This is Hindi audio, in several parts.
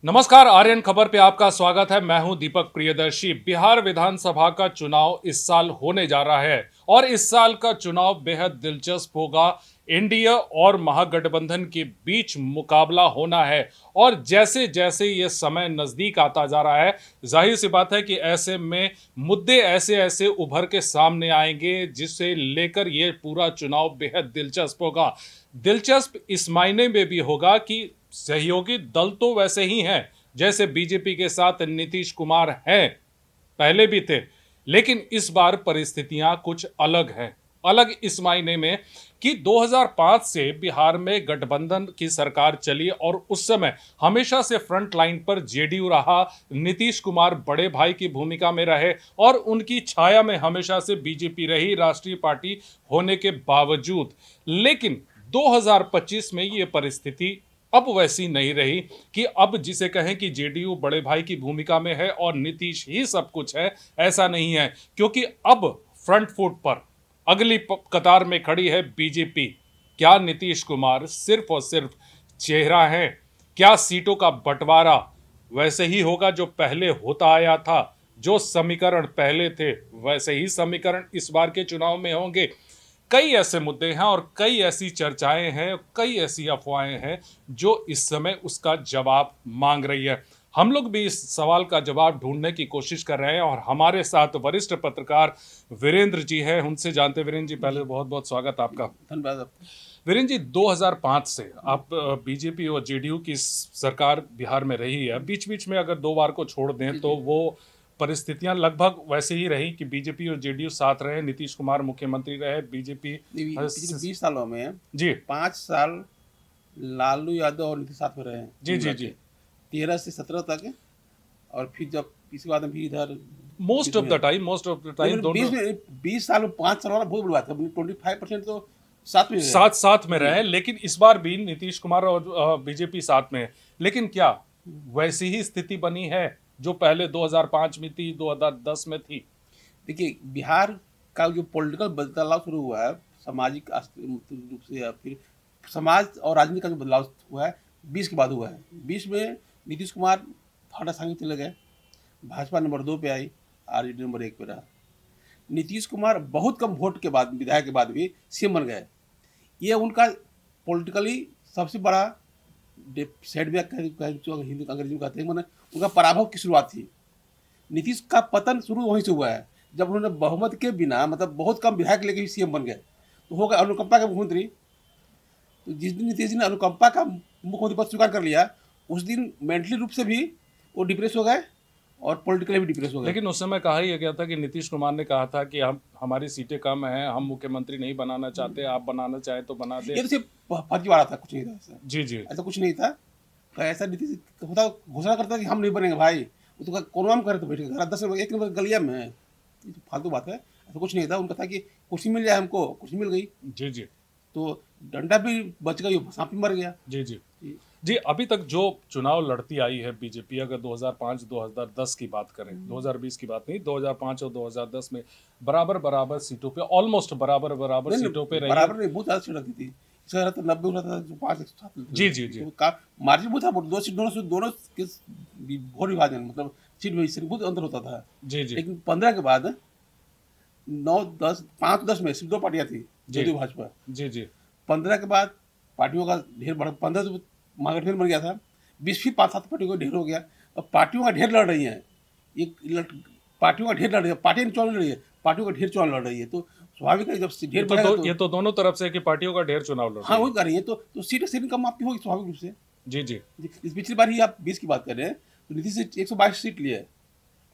नमस्कार, आर्यन खबर पे आपका स्वागत है। मैं हूं दीपक प्रियदर्शी। बिहार विधानसभा का चुनाव इस साल होने जा रहा है और इस साल का चुनाव बेहद दिलचस्प होगा। एनडीए और महागठबंधन के बीच मुकाबला होना है और जैसे जैसे ये समय नजदीक आता जा रहा है, जाहिर सी बात है कि ऐसे में मुद्दे ऐसे ऐसे उभर के सामने आएंगे जिसे लेकर ये पूरा चुनाव बेहद दिलचस्प होगा। दिलचस्प इस मायने में भी होगा कि सहयोगी दल तो वैसे ही हैं जैसे बीजेपी के साथ नीतीश कुमार हैं, पहले भी थे, लेकिन इस बार परिस्थितियां कुछ अलग हैं। अलग इस मायने में कि 2005 से बिहार में गठबंधन की सरकार चली और उस समय हमेशा से फ्रंट लाइन पर जेडीयू रहा। नीतीश कुमार बड़े भाई की भूमिका में रहे और उनकी छाया में हमेशा से बीजेपी रही, राष्ट्रीय पार्टी होने के बावजूद। लेकिन 2025 में ये परिस्थिति अब वैसी नहीं रही कि अब जिसे कहें कि जेडीयू बड़े भाई की भूमिका में है और नीतीश ही सब कुछ है, ऐसा नहीं है। क्योंकि अब फ्रंट फुट पर अगली कतार में खड़ी है बीजेपी। क्या नीतीश कुमार सिर्फ और सिर्फ चेहरा है? क्या सीटों का बंटवारा वैसे ही होगा जो पहले होता आया था? जो समीकरण पहले थे वैसे ही समीकरण इस बार के चुनाव में होंगे? कई ऐसे मुद्दे हैं और कई ऐसी चर्चाएं हैं, कई ऐसी अफवाहें हैं जो इस समय उसका जवाब मांग रही है। हम लोग भी इस सवाल का जवाब ढूंढने की कोशिश कर रहे हैं और हमारे साथ वरिष्ठ पत्रकार वीरेंद्र जी हैं। उनसे जानते हैं। वीरेंद्र जी, पहले बहुत बहुत स्वागत आपका। धन्यवाद आपका। वीरेंद्र जी, 2005 से आप बीजेपी और जेडीयू की सरकार बिहार में रही है। बीच बीच में अगर 2 बार को छोड़ दें तो वो परिस्थितियां लगभग वैसे ही रही कि बीजेपी और जेडीयू साथ रहे, नीतीश कुमार मुख्यमंत्री रहे, बीजेपी पिछले 20 सालों में जी 5 साल लालू यादव और नीतीश साथ में रहे हैं जी जी जी 13 से 17 तक। और फिर जब इसके बाद में भी इधर मोस्ट ऑफ द टाइम दोनों 20 साल में 5 साल वाला बहुत बड़ी बात है। 25% तो साथ में रहे। साथ साथ में रहे। लेकिन इस बार भी नीतीश कुमार और बीजेपी साथ में है। लेकिन क्या वैसी ही स्थिति बनी है जो पहले 2005 में थी, 2010 में थी? देखिए, बिहार का जो पॉलिटिकल बदलाव शुरू हुआ है, सामाजिक रूप से या फिर समाज और राजनीति का जो बदलाव हुआ है 20 के बाद हुआ है। 20 में नीतीश कुमार फाटा सांगे चले गए, भाजपा नंबर 2 पे आई, आरजेडी नंबर 1 पे रहा। नीतीश कुमार बहुत कम वोट के बाद, विधायक के बाद भी सीएम बन गए। ये उनका पॉलिटिकली सबसे बड़ा सेटबैक, हिंदी अंग्रेजी में कहते हैं, मैंने उनका पराभव की शुरुआत थी। नीतीश का पतन शुरू वहीं से हुआ है जब उन्होंने बहुमत के बिना, मतलब बहुत कम विधायक लेके भी सीएम बन गए, तो हो गए अनुकंपा के मुख्यमंत्री। तो जिस दिन नीतीश जी ने अनुकंपा का मुख्यमंत्री पद स्वीकार कर लिया, उस दिन मेंटली रूप से भी वो डिप्रेस हो गए और पॉलिटिकली भी डिप्रेस हो गए। लेकिन उस समय कहा यह गया था कि नीतीश कुमार ने कहा था कि हमारी सीटें कम हैं, हम मुख्यमंत्री नहीं बनाना चाहते, आप बनाना चाहे तो बना दे। ये तो सिर्फ फर्जीवाड़ा था, कुछ नहीं था ऐसा। जी जी ऐसा कुछ नहीं था। ऐसा नीतीश होता घोषणा करता कि हम नहीं बनेंगे भाई, वो तो कोरोना में करे तो बैठे घर 1 नंबर गलिया में। ये तो फालतू बात है, ऐसा कुछ नहीं था। उनका था कि कुर्सी मिल जाए हमको, कुर्सी मिल गई जी जी तो डंडा भी बच गई, सांप भी मर गया। जी जी जी। अभी तक जो चुनाव लड़ती आई है बीजेपी, अगर 2005-2010 की बात करें, 2020 की बात नहीं, 2005 और 2010 में बराबर बराबर सीटों पे, ऑलमोस्ट बराबर बराबर सीटों पे रही। बराबर नहीं, बहुत ज़्यादा सीट लगती थी। इसका रहता 90 होता था, जो 5 जी जी जी मार्जिन बहुत था। 2 सीट दोनों के वोट विभाजन, मतलब सीट में बहुत अंतर होता था। जी जी लेकिन 15 के बाद 9-10, 5-10 में सिर्फ 2 पार्टियां थी, जेडीयू भाजपा। जी जी 15 के बाद पार्टियों का ढेर बढ़ा, 15 से महागठबंधन बन गया था, 20 भी 5-7 पार्टियों का ढेर हो गया। अब पार्टियों का ढेर लड़ रही है, पार्टियों का ढेर लड़ रही है, पार्टियां चुनाव लड़ रही है, पार्टियों का ढेर चुनाव लड़ रही है। तो स्वाभाविक है जब ढेर बढ़ेगा तो ये तो दोनों तरफ से कि पार्टियों का ढेर चुनाव लड़ हाँ रही वही कर रही है। तो सीटें कम आपकी होगी स्वाभाविक रूप से। जी जी इस पिछली बार ही आप 20 की बात कर रहे हैं तो नीतीश से 122 सीट लिए,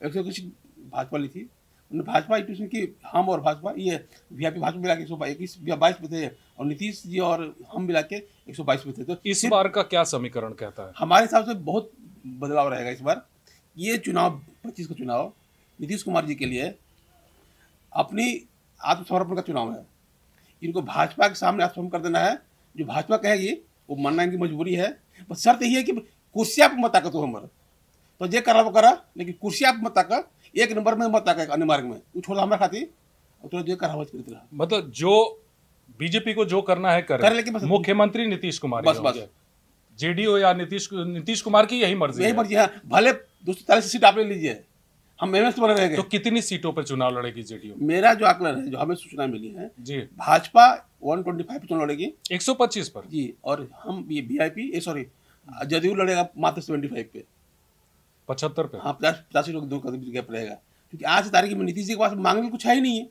121 भाजपा ली थी। उन्होंने भाजपा इंट्यूशन की, हम और भाजपा, ये वीआईपी भाजपा मिला के 121 या 22 पे थे, और नीतीश जी और हम मिला के 122 पे थे। तो इस बार का क्या समीकरण कहता है? हमारे हिसाब से बहुत बदलाव रहेगा इस बार। ये चुनाव 25 का चुनाव नीतीश कुमार जी के लिए अपनी आत्मसमर्पण का चुनाव है। इनको भाजपा के सामने आत्मसमर्पण कर देना है। जो भाजपा कहेगी वो मानना इनकी मजबूरी है। बस शर्त यही है कि कुर्सी आप मत ताकत हो हमारा, तो जे करा वो करा, लेकिन कुर्सी आप मत ताकत, 1 नंबर में मत ताकत, अन्य मार्ग में वो छोड़ हमारा खाती और तो जे करा करते रहा। मतलब जो बीजेपी को जो करना है करे, लेकिन बस मुख्यमंत्री नीतीश कुमार बस बस जेडीयू या नीतीश कुमार की यही मर्जी यही है। मर्जी है, भले 240 सीट आप ले लीजिए, हम एमएस बने रहेंगे। तो कितनी सीटों पर चुनाव लड़ेगी जेडीयू? मेरा जो आकलन है, जो हमें सूचना मिली है, जी, भाजपा 125 पे चुनाव लड़ेगी 125 पर। जी, और हम ये वीआईपी सॉरी जदयू लड़ेगा मात्र 75 पे। 75 पे। हाँ, 50 लोग 2 कदम गैप रहेगा, क्योंकि आज की तारीख में नीतीश जी के पास मांगने को कुछ है ही नहीं है।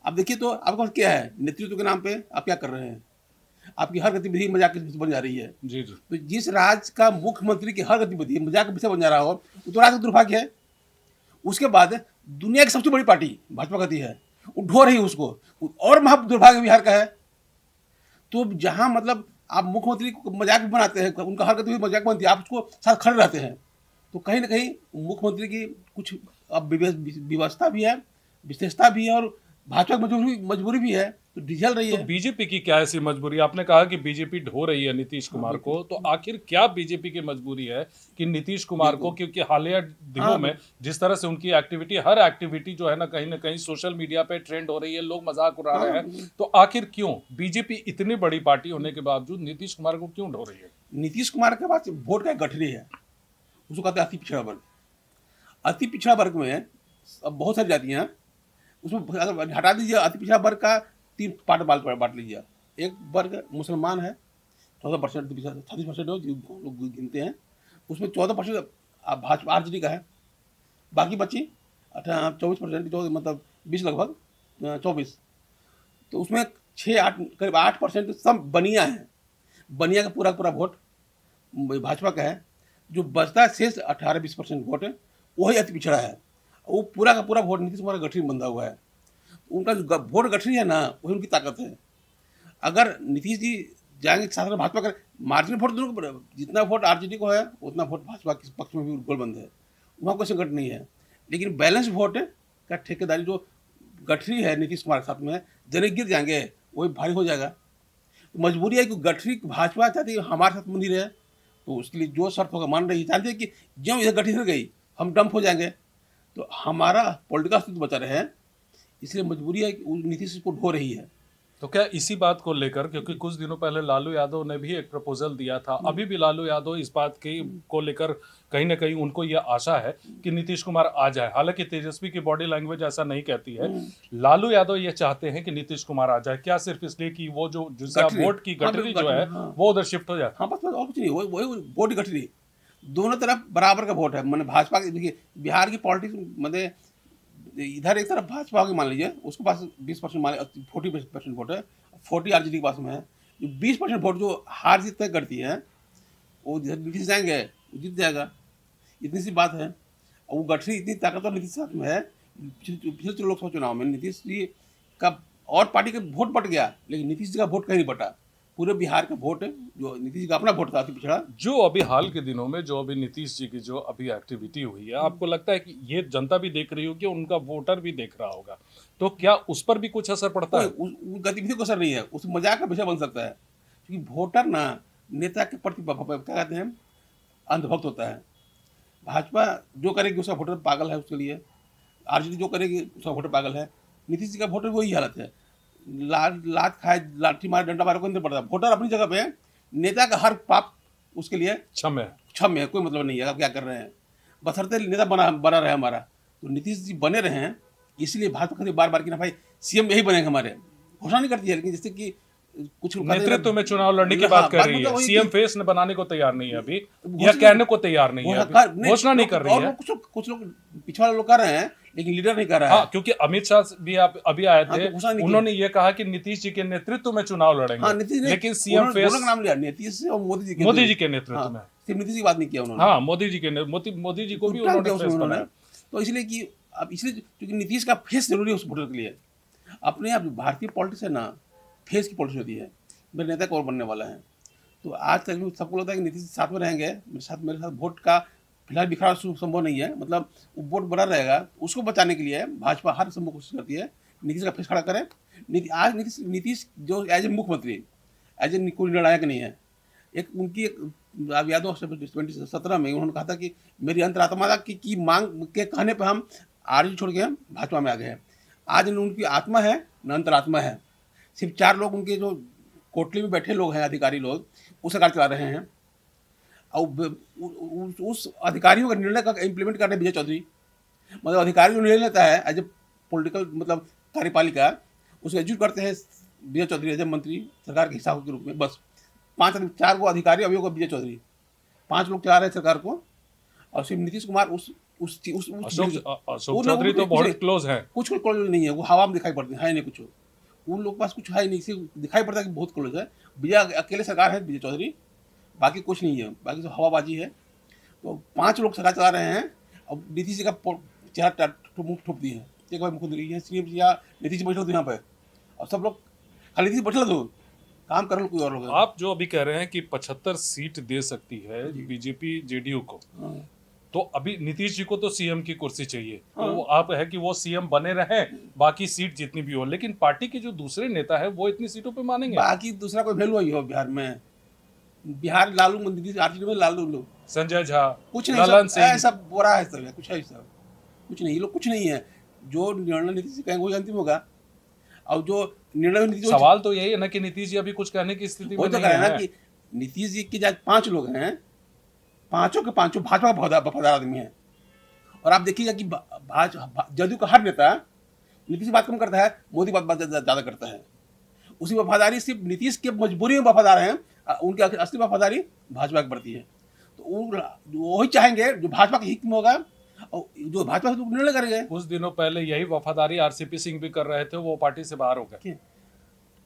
अब देखिए तो आपके पास क्या है, नेतृत्व के नाम पे आप क्या कर रहे हैं, आपकी हर गतिविधि मजाक की बन जा रही है। जी जी। तो जिस राज्य का मुख्यमंत्री की हर गतिविधि मजाक का विषय बन जा रहा हो, वो तो राज्य का दुर्भाग्य है। उसके बाद दुनिया की सबसे बड़ी पार्टी भाजपा गति है, वो ढो रही है उसको, और महा दुर्भाग्य बिहार का है। तो जहाँ मतलब आप मुख्यमंत्री को मजाक भी बनाते हैं, उनका हर गतिविधि मजाक बनती है, आप उसको साथ खड़े रहते हैं, तो कहीं ना कहीं मुख्यमंत्री की कुछ अब व्यवस्था भी है, विशेषता भी है, और भाजपा की मजबूरी भी है, तो डिझल रही तो है। बीजेपी की क्या ऐसी मजबूरी? आपने कहा कि बीजेपी ढो रही है नीतीश कुमार को, तो आखिर क्या बीजेपी की मजबूरी है कि नीतीश कुमार को, क्योंकि हालिया दिनों में जिस तरह से उनकी एक्टिविटी, हर एक्टिविटी जो है ना कहीं सोशल मीडिया पे ट्रेंड हो रही है, लोग मजाक उड़ा रहे हैं, तो आखिर क्यों बीजेपी इतनी बड़ी पार्टी होने के बावजूद नीतीश कुमार को क्यों ढो रही है? नीतीश कुमार के पास वोट का गठरी है, उसको कहते हैं अति पिछड़ा वर्ग। अति पिछड़ा वर्ग में अब बहुत सारी जातियाँ हैं, उसमें अगर हटा दीजिए अति पिछड़ा वर्ग का 3 पार्ट बांट लीजिए। एक वर्ग मुसलमान है, 14%, 36% लोग गिनते हैं, उसमें 14% भाजपा आरजेडी का है, बाकी बची 24%, जो मतलब 20 लगभग 24, तो उसमें 6-8 करीब 8% सब बनिया है। बनिया का पूरा वोट भाजपा का है। जो बचता है शेष 18-20% वोट है, वही अति पिछड़ा है। वो पूरा का पूरा वोट नीतीश कुमार का गठरी में बंधा हुआ है। उनका जो वोट गठरी है ना, वही उनकी ताकत है। अगर नीतीश जी जाएंगे साथ में भाजपा का मार्जिन वोट दोनों को, जितना वोट आरजेडी को है उतना वोट भाजपा के पक्ष में भी गोलबंद है, वहाँ कोई संकट नहीं है। लेकिन बैलेंस वोट का ठेकेदारी जो गठरी है नीतीश कुमार के साथ में, जने गिर जाएंगे वही भारी हो जाएगा। तो मजबूरी है कि गठरी भाजपा चाहती है हमारे साथ मंदिर है, तो उसके लिए जो शर्त होगा मान रही है, चाहती है कि जो इधर गठरी हो गई हम डंप हो जाएंगे, तो हमारा पॉलिटिकल अस्तित्व बचा रहे, इसलिए मजबूरी है कि नीतीश को ढो रही है। तो क्या इसी बात को लेकर, क्योंकि कुछ दिनों पहले लालू यादव ने भी एक प्रपोजल दिया था, अभी भी लालू यादव इस बात की को लेकर कहीं ना कहीं उनको यह आशा है कि नीतीश कुमार आ जाए, हालांकि तेजस्वी की बॉडी लैंग्वेज ऐसा नहीं कहती है। लालू यादव ये चाहते हैं कि नीतीश कुमार आ जाए, क्या सिर्फ इसलिए कि वो जो जिसका वोट की गठरी जो है वो उधर शिफ्ट हो जाए? हाँ, बस और कुछ नहीं, वही वोट गठरी, दोनों तरफ बराबर का वोट है। मैंने भाजपा की, देखिए बिहार की पॉलिटिक्स मतलब इधर एक तरफ भाजपा होगी मान लीजिए, उसके पास 20% मान 40% वोट है, 40 आरजेडी के पास में है। जो 20% वोट जो हार जीत तय करती है, वो नीतीश जाएंगे, वो जीत जाएगा, इतनी सी बात है। और वो गठरी इतनी ताकतवर नीतीश के साथ में है। पिछले लोकसभा चुनाव में नीतीश जी का और पार्टी का वोट बट गया, लेकिन नीतीश जी का वोट कहीं नहीं बटा। पूरे बिहार का वोट जो नीतीश जी का अपना वोट था अति पिछड़ा। जो अभी हाल के दिनों में जो अभी नीतीश जी की जो अभी एक्टिविटी हुई है, आपको लगता है कि ये जनता भी देख रही होगी, उनका वोटर भी देख रहा होगा, तो क्या उस पर भी कुछ असर पड़ता है? गतिविधि को असर नहीं है, उस मजाक का विषय बन सकता है, क्योंकि वोटर ना नेता के प्रति क्या कहते हैं, अंधभक्त होता है। भाजपा जो करेगी उसका वोटर पागल है उसके लिए, आरजेडी जो करेगी उसका वोटर पागल है। नीतीश जी का वोटर वही हालत है, लात खाए, लाठी मारे, डंडा मारे, कोई नहीं पड़ता। वोटर अपनी जगह पे है, नेता का हर पाप उसके लिए क्षम है, कोई मतलब नहीं है आप क्या कर रहे हैं, बशर्ते नेता बना रहे हमारा। तो नीतीश जी बने रहे हैं, इसलिए भाजपा कहती बार बार कि ना भाई सीएम यही बनेंगे हमारे, घोषणा नहीं करती है, लेकिन जैसे कि कुछ नेतृत्व में चुनाव लड़ने की बात कर रही है, सीएम फेस ने बनाने को तैयार नहीं है अभी, या कहने को तैयार नहीं है, घोषणा नहीं कर रही है। कुछ लोग पिछवाड़े लोग कर रहे हैं, लेकिन लीडर नहीं कर रहा है। हाँ, क्योंकि अमित शाह भी अभी आए थे, उन्होंने ये कहा कि नीतीश जी के नेतृत्व में चुनाव लड़ेंगे, लेकिन सीएम फेस नाम लिया नीतीश और मोदी जी के नेतृत्व में, सिर्फ नीतीश की बात नहीं किया उन्होंने। हाँ, मोदी जी को भी उन्होंने, तो इसलिए कि अब इसलिए क्योंकि नीतीश का फेस जरूरी है उस वोटर के लिए। अपने आप भारतीय पॉलिटिक्स है ना, फेस की पॉलिटिक्स होती है। मेरे नेता कौन बनने वाला है, तो आज तक सबको लगता है कि नीतीश साथ में रहेंगे, मेरे साथ वोट का फिलहाल बिखराव संभव नहीं है, मतलब वो वोट बना रहेगा। उसको बचाने के लिए भाजपा हर संभव कोशिश करती है नीतीश का फेस खड़ा करें। आज नीतीश जो एज ए मुख्यमंत्री, एज ए कोई निर्णायक नहीं है। एक उनकी आप याद हो 2017 में उन्होंने कहा था कि मेरी अंतरात्मा की मांग के कहने पर हम आरजेडी छोड़ के हम भाजपा में आ गए हैं। आज न उनकी आत्मा है न अंतरात्मा है। सिर्फ 4 लोग उनके जो कोटली में बैठे लोग हैं, अधिकारी लोग, वो सरकार चला रहे हैं। और उस अधिकारियों का निर्णय का इम्प्लीमेंट कर रहे हैं विजय चौधरी। मतलब अधिकारी जो निर्णय लेता है एज ए पॉलिटिकल, मतलब कार्यपालिका, उसको एग्जीक्यूट करते हैं विजय चौधरी एज ए मंत्री सरकार के हिसाब के रूप में। बस 4 गो अधिकारी, अभी होगा विजय चौधरी, 5 लोग चला रहे हैं सरकार को। और सिर्फ नीतीश कुमार अशोक चौधरी तो बहुत क्लोज है। कुछ क्लोज नहीं है, वो हवा में दिखाई पड़ते हैं, नहीं कुछ उन लोग के पास कुछ है नहीं, सिर्फ दिखाई पड़ता है कि बहुत क्लोज है। विजय अकेले सरकार है, विजय चौधरी, बाकी कुछ नहीं है, बाकी सब हवाबाजी है। तो 5 लोग सरकार चला रहे हैं। अब नीतीश जी का चेहरा मुंह ठोप दिए हैं, एक बार मुख्यमंत्री सीएम जी या नीतीश जी बैठे हो यहाँ पे, और सब लोग खाली नीतीश बैठे हो, काम कर लो कोई और लोग। आप जो अभी कह रहे हैं कि 75 सीट दे सकती है बीजेपी जेडीयू को, तो अभी नीतीश जी को तो सीएम की कुर्सी चाहिए, तो आप है कि वो सीएम बने रहे, बाकी सीट जितनी भी हो, लेकिन पार्टी के जो दूसरे नेता है वो इतनी सीटों पे मानेंगे? बाकी दूसरा कोई वैल्यू ही हो बिहार में? बिहार लालू नीतीश, आरजेडी में लालू लोग, संजय झा, कुछ नहीं, सब बोरा है, सब कुछ है, सब कुछ नहीं, ये लोग कुछ नहीं है। जो निर्णय नीतीश जी कहेंगे वही अंतिम होगा। और जो निर्णय नीतीश, सवाल तो यही है ना कि नीतीश जी अभी कुछ कहने की स्थिति में नहीं है। कि नीतीश जी की जब 5 लोग हैं, 5 के 5 भाजपा का वफादार आदमी है। और आप देखिएगा कि जदयू का हर नेता नीतीश बात कम करता है, मोदी बात ज्यादा करता है। उसी वफादारी सिर्फ नीतीश के मजबूरी में वफादार हैं, उनकी असली वफादारी भाजपा के प्रति है। तो वही चाहेंगे जो भाजपा के हित में होगा, और जो भाजपा से निर्णय करेंगे। कुछ दिनों पहले यही वफादारी आरसीपी सिंह भी कर रहे थे, वो पार्टी से बाहर हो गए।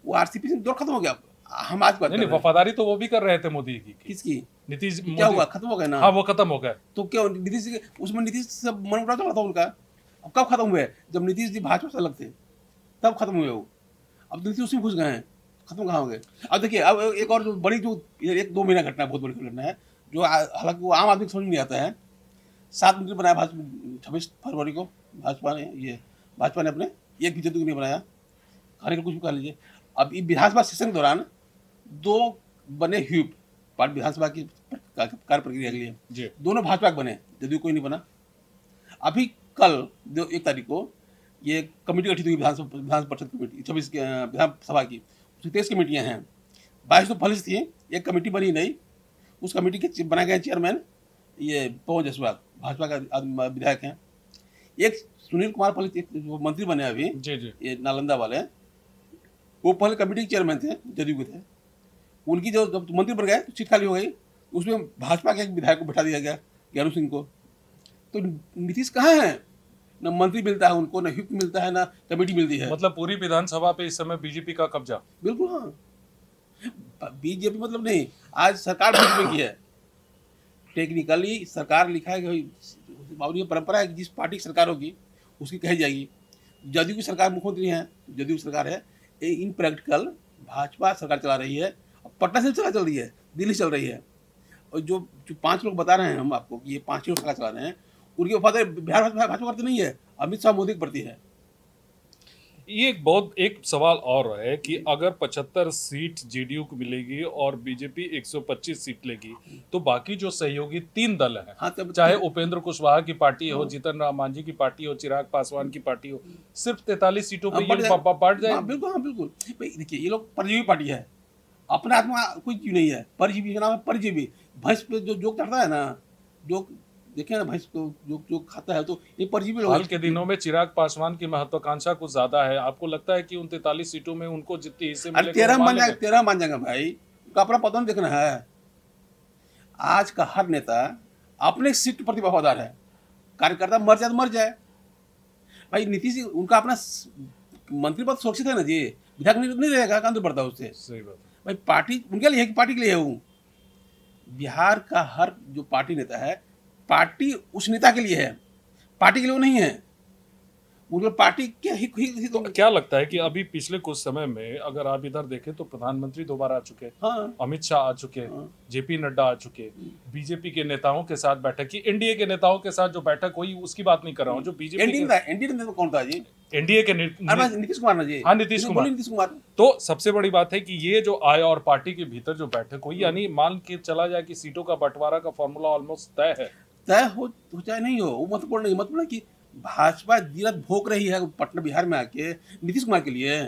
वो आरसीपी सिंह दौर खत्म हो गया। हम आज बात नहीं, वफादारी तो वो भी कर रहे थे मोदी की। किसकी? नीतीश। क्या हुआ? खत्म हो गया ना। हाँ, वो खत्म हो गए। तो क्या नीतीश उसमें नीतीश से मनमुटाव चल रहा था उनका? अब कब खत्म हुए? जब नीतीश जी भाजपा से अलग थे तब खत्म हुए वो। अब नीतीश उसी में घुस गए हैं, खत्म कहाँ हो गए? अब देखिए, अब एक और जो बड़ी, जो 1-2 महीना घटना है, बहुत बड़ी घटना है, जो हालांकि वो आम आदमी को समझ नहीं आता है। 7 मंत्री बनाया भाजपा 26 फरवरी को, भाजपा ने अपने एक भी जदयू नहीं बनाया, खाने का कुछ भी कह लीजिए। अब ये विधानसभा सेशन के दौरान 2 बने व्हिप, विधानसभा की कार्य प्रक्रिया के लिए, दोनों भाजपा के बने, जदयू कोई नहीं बना। अभी कल 1 तारीख को ये कमेटी गठित हुई, विधान परिषद कमेटी 26 विधानसभा की, उसकी 23 कमेटियाँ हैं, 22 तो फलिस थी, एक कमेटी बनी नहीं। उस कमेटी के बनाए गए चेयरमैन ये पवन जायसवाल, भाजपा का विधायक हैं। एक सुनील कुमार फलित, एक मंत्री बने अभी, ये नालंदा वाले, वो पहले कमेटी के चेयरमैन थे, जदयू के थे। उनकी जो जब मंत्री बन गए तो सीट खाली हो गई, उसमें भाजपा के एक विधायक को बैठा दिया गया, ज्ञानू सिंह को। तो नीतीश कहाँ है? न मंत्री मिलता है उनको, न व्हिप मिलता है, न कमेटी मिलती है। मतलब पूरी विधानसभा पे इस समय बीजेपी का कब्जा। बिल्कुल, हाँ, बीजेपी मतलब नहीं, आज सरकार बीजेपी की है। टेक्निकली सरकार लिखा है कि बाबू, परंपरा है कि जिस पार्टी की सरकार होगी उसकी कही जाएगी। जदयू की सरकार, मुख्यमंत्री हैं, जदयू की सरकार है, इन प्रैक्टिकल भाजपा सरकार चला रही है। पटना से सरकार चल रही है, दिल्ली चल रही है। और जो 5 लोग बता रहे हैं हम आपको कि ये 5 लोग सरकार चला रहे हैं, उनकी वफादारी बिहार भाजपा करती नहीं है, अमित शाह मोदी के प्रति है। ये एक सवाल और है कि अगर 75 सीट जेडीयू को मिलेगी और बीजेपी 125 सीट लेगी, तो बाकी जो सहयोगी 3 दल हैं, हाँ, चाहे उपेंद्र कुशवाहा की पार्टी हो, जीतन राम मांझी की पार्टी हो, चिराग पासवान की पार्टी हो, सिर्फ 43 सीटों पर बढ़ जाए। बिल्कुल, हाँ बिल्कुल। देखिए, ये लोग परजीवी पार्टी है, अपने आत्मा कोई चीज नहीं है, परजीवी का नाम है, परजीवी। भैंस पे जो जोक चढ़ता है ना, जो देखिए ना, भैंस को जो खाता है, तो ये परजीवी लोग। हाल के दिनों में चिराग पासवान की महत्वाकांक्षा कुछ ज्यादा है। आपको लगता है कि उन 43 सीटों में उनको जितने हिस्से मिलेंगे? 13 मान जाएगा भाई, उनका अपना पता नहीं देखना है। आज का हर नेता अपने सीट प्रति वफादार है, कार्यकर्ता मर जाए तो मर जाए भाई। नीतीश जी, उनका अपना मंत्री पद सुरक्षित है ना जी, विधायक नहीं रहेगा, काम तो बढ़ता है उससे। सही बात भाई, पार्टी उनके लिए है कि पार्टी के लिए है वो? बिहार का हर जो पार्टी नेता है, पार्टी उस नेता के लिए है, पार्टी के लिए वो नहीं है। उनको पार्टी के ही तो क्या लगता है कि अभी पिछले कुछ समय में अगर आप इधर देखें तो प्रधानमंत्री 2 बार आ चुके, हाँ, अमित शाह आ चुके, हाँ, जेपी नड्डा आ चुके, बीजेपी के नेताओं के साथ बैठक की, एनडीए के नेताओं के साथ जो बैठक हुई उसकी बात नहीं कर रहा हूँ, जो बीजेपी एनडीए नेता कौन था जी? एनडीए के नीतीश कुमार ना जी। हाँ, नीतीश कुमार। तो सबसे बड़ी बात है कि ये जो आया और पार्टी के भीतर जो बैठक हुई, यानी मान के चला जाए कि सीटों का बंटवारा का फॉर्मूला ऑलमोस्ट तय है। तय हो चाहे नहीं हो, वो महत्वपूर्ण नहीं। महत्वपूर्ण कि भाजपा दिनरात भोग रही है पटना बिहार में आके नीतीश कुमार के लिए।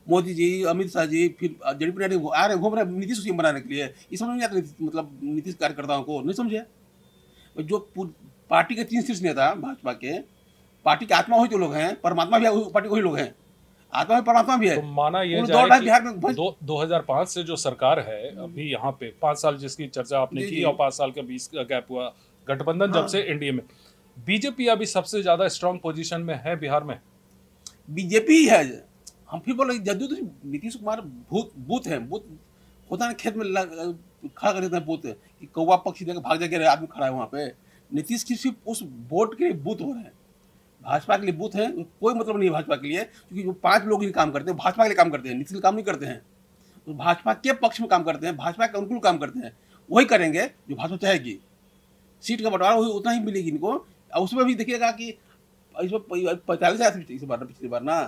मोदी जी, अमित शाह जी, फिर जेडीपी नायडू आ रहे घूम रहे नीतीश सीएम बनाने के लिए। ये समझ में नहीं आता मतलब नीतीश कार्यकर्ताओं को नहीं समझे। जो पार्टी के 3 शीर्ष नेता भाजपा के, पार्टी के आत्मा वही तो लोग हैं, परमात्मा भी पार्टी के वही लोग हैं, आत्मा भी परमात्मा भी है। तो माना यह उन जाए दौड़ रहा है कि बिहार में बस। 2005 से जो सरकार है अभी यहाँ पे 5 साल जिसकी चर्चा आपने जी, की जी। और 5 साल का 20 का गैप हुआ गठबंधन जब हाँ। से एनडीए में, बीजेपी अभी सबसे ज्यादा स्ट्रांग पोजीशन में है बिहार में। बीजेपी ही है। हम फिर बोले जदयू तो नीतीश कुमार बूथ है, बूथ होता है ना, खेत में खड़ा कर देता है बूथ कि कौवा पक्षी देकर भाग जाके आदमी खड़ा है वहाँ पे। नीतीश की सिर्फ उस वोट के लिए बूथ हो रहे हैं, भाजपा के लिए बूथ है। कोई मतलब नहीं है भाजपा के लिए, क्योंकि जो 5 लोग ही काम करते हैं भाजपा के लिए काम करते हैं, नीतीश के काम नहीं करते हैं। तो भाजपा के पक्ष में काम करते हैं, भाजपा के अनुकूल काम करते हैं, वही करेंगे जो भाजपा चाहेगी। सीट का बंटवारा वही उतना ही मिलेगी इनको। और उसमें भी देखिएगा कि इसमें 45 आया था इस बार, पिछली बार ना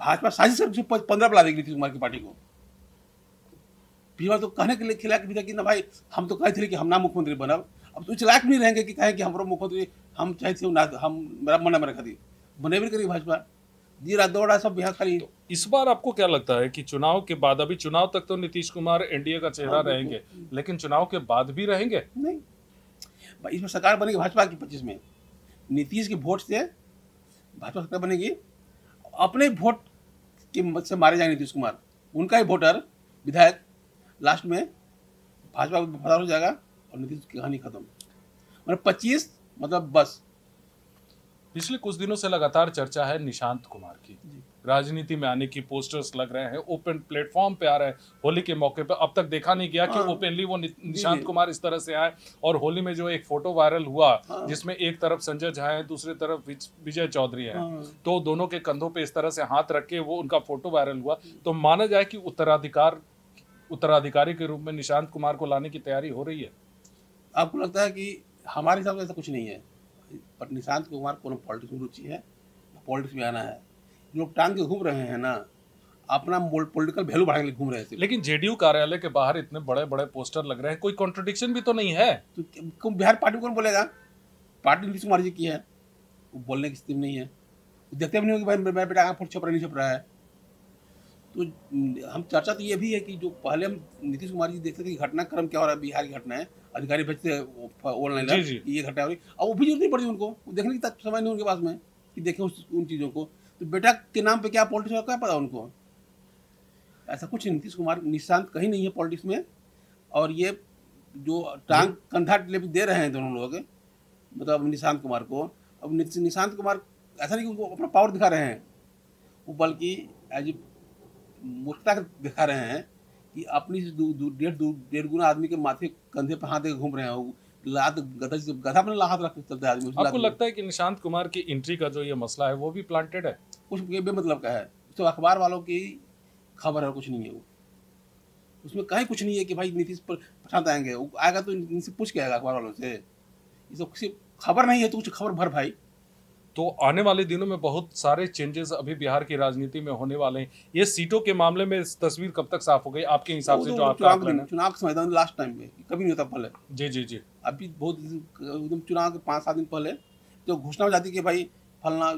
भाजपा साजिश से 15 बुला देगी नीतीश कुमार की पार्टी को। पिछली बार तो कहने के लिए खिला के भी था कि ना भाई हम तो कहे थे कि हम ना मुख्यमंत्री बनब, अब तो लायक नहीं रहेंगे कि कहें कि हमारा मुख्यमंत्री हम चाहे थे ना, हम मेरा मन में रखा दी बने भी करेगी भाजपा। जी रात दौड़ा सब बिहार खाली। तो इस बार आपको क्या लगता है कि चुनाव के बाद, अभी चुनाव तक तो नीतीश कुमार एनडीए का चेहरा हाँ, रहेंगे, लेकिन चुनाव के बाद भी रहेंगे? नहीं भाई, इसमें सरकार बनेगी भाजपा की 25 में, नीतीश के वोट से भाजपा सरकार बनेगी। अपने वोट की मत से मारे जाएंगे नीतीश कुमार, उनका ही वोटर विधायक लास्ट में भाजपा को फरार हो जाएगा और नीतीश की कहानी खत्म। मतलब 25 मतलब बस। पिछले कुछ दिनों से लगातार चर्चा है निशांत कुमार की, राजनीति में आने की, पोस्टर्स लग रहे हैं, ओपन प्लेटफॉर्म पे आ रहे हैं। होली के मौके पे अब तक देखा नहीं गया कि हाँ। ओपनली वो निशांत जी। कुमार इस तरह से आए। और होली में जो एक फोटो वायरल हुआ हाँ। जिसमें एक तरफ संजय झा है, दूसरी तरफ विजय चौधरी है, हाँ। तो दोनों के कंधों पे इस तरह से हाथ रख के वो उनका फोटो वायरल हुआ। तो माना जाए कि उत्तराधिकारी के रूप में निशांत कुमार को लाने की तैयारी हो रही है। आपको लगता है कि हमारे हिसाब से ऐसा कुछ नहीं है, पर निशांत कुमार को पॉलिटिक्स में रुचि है, पॉलिटिक्स में आना है। लोग टांग के घूम रहे हैं ना, अपना पॉलिटिकल वैल्यू बढ़ाने के लिए घूम रहे हैं। लेकिन जेडीयू कार्यालय के बाहर इतने बड़े बड़े पोस्टर लग रहे हैं, कोई कॉन्ट्रडिक्शन भी तो नहीं है। तो बिहार पार्टी कौन बोलेगा? पार्टी नीतीश कुमार जी की है, वो बोलने की स्थिति में नहीं है। देखते भी नहीं हो कि भाई मेरा बेटा कहाँ फोटो छप रहा नहीं छप रहा है। तो हम चर्चा तो ये भी है कि जो पहले हम नीतीश कुमार जी देखते थे कि घटनाक्रम क्या हो रहा है, बिहार की घटना है, अधिकारी भेजते ऑनलाइन ये घटना हो रही, अब वो भी जरूरत नहीं पड़ती उनको, वो देखने की तक समय नहीं उनके पास में कि देखें उन चीज़ों को। तो बेटा के नाम पे क्या पॉलिटिक्स हो, क्या पता उनको? ऐसा कुछ नहीं, नीतीश कुमार निशांत कहीं नहीं है पॉलिटिक्स में। और ये जो टांग कंधा दे रहे हैं दोनों लोग, मतलब निशांत कुमार को, अब निशांत कुमार ऐसा नहीं कि उनको अपना पावर दिखा रहे हैं, वो बल्कि एज मूर्खता दिखा रहे हैं कि अपनी डेढ़ गुना आदमी के माथे कंधे पर हाथ देकर घूम रहे हैं। लात गधा पर हाथ रख चलता है आदमी। आपको लगता है कि निशांत कुमार की एंट्री का जो ये मसला है वो भी प्लांटेड है? कुछ बेमतलब का है, तो अखबार वालों की खबर है, कुछ नहीं है वो, उसमें कहीं कुछ नहीं है कि भाई नीतीश पर प्रशांत आएंगे। वो आएगा तो इनसे पूछ के आएगा अखबार वालों से, ये सब किसी खबर नहीं है तो कुछ खबर भर भाई। तो आने वाले दिनों में बहुत सारे चेंजेस अभी बिहार की राजनीति में होने वाले हैं। ये सीटों के मामले में तस्वीर कब तक साफ हो गई आपके हिसाब से? जो आपका आकलन है चुनाव के समय लास्ट टाइम में कभी नहीं होता पहले। जी जी जी। अभी बहुत एकदम चुनाव के 5-7 दिन पहले जो घोषणा हो जाती है कि भाई फलना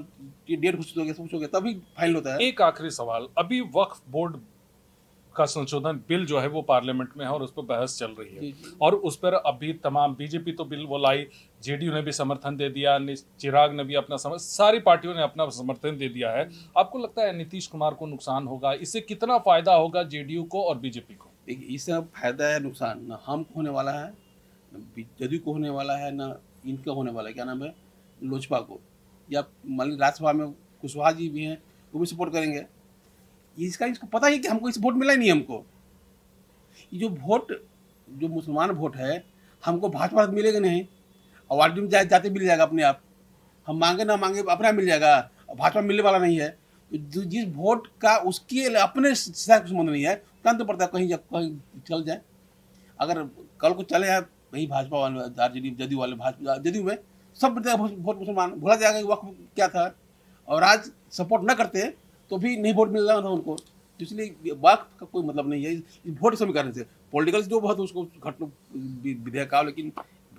ये डेट घोषित हो गया, सब कुछ हो गया, तभी फाइनल होता है। एक आखिरी सवाल, अभी वक्फ बोर्ड का संशोधन बिल जो है वो पार्लियामेंट में है और उस पर बहस चल रही है। जी, जी। और उस पर अभी तमाम बीजेपी तो बिल वो लाई, जेडीयू ने भी समर्थन दे दिया, चिराग ने भी अपना सारी पार्टियों ने अपना समर्थन दे दिया है। आपको लगता है नीतीश कुमार को नुकसान होगा? इससे कितना फायदा होगा जेडीयू को और बीजेपी को? देखिए, इससे फायदा है नुकसान ना हमको होने वाला है, ना जदयू को होने वाला है, ना इनका होने वाला है, क्या नाम है, लोजपा को, या मान लीजिए राज्यसभा में कुशवाहा जी भी हैं, वो भी सपोर्ट करेंगे। इसको पता ही कि हमको इस वोट मिला ही नहीं। हमको ये जो वोट, जो मुसलमान वोट है, हमको भाजपा से मिलेगा नहीं, और आरजेडी में जाते मिल जाएगा अपने आप, हम मांगे ना मांगे अपना मिल जाएगा, और भाजपा मिलने वाला नहीं है। तो जिस वोट का उसके अपने साथ कुछ संबंध नहीं है, तुरंत पड़ता है कहीं चल जाए। अगर कल को चले हैं वही भाजपा वाले, आरजेडी जदयू वाले, भाजपा जदयू में सब वोट मुसलमान, भूला जाएगा कि वक्त क्या था, और आज सपोर्ट न करते तो भी नहीं वोट मिल रहा था उनको। तो इसलिए वक्त का कोई मतलब नहीं है इस वोट समीकरण से। पॉलिटिकल जो बहुत उसको घटना विधेयक का, लेकिन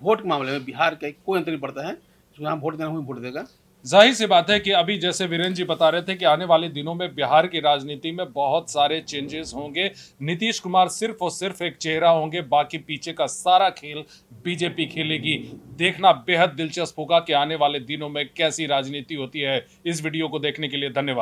वोट के मामले में बिहार का कोई अंतर नहीं पड़ता है। यहाँ वोट देना वही वोट देगा। जाहिर सी बात है कि अभी जैसे वीरेंद्र जी बता रहे थे कि आने वाले दिनों में बिहार की राजनीति में बहुत सारे चेंजेस होंगे। नीतीश कुमार सिर्फ और सिर्फ एक चेहरा होंगे, बाकी पीछे का सारा खेल बीजेपी खेलेगी। देखना बेहद दिलचस्प होगा कि आने वाले दिनों में कैसी राजनीति होती है। इस वीडियो को देखने के लिए धन्यवाद।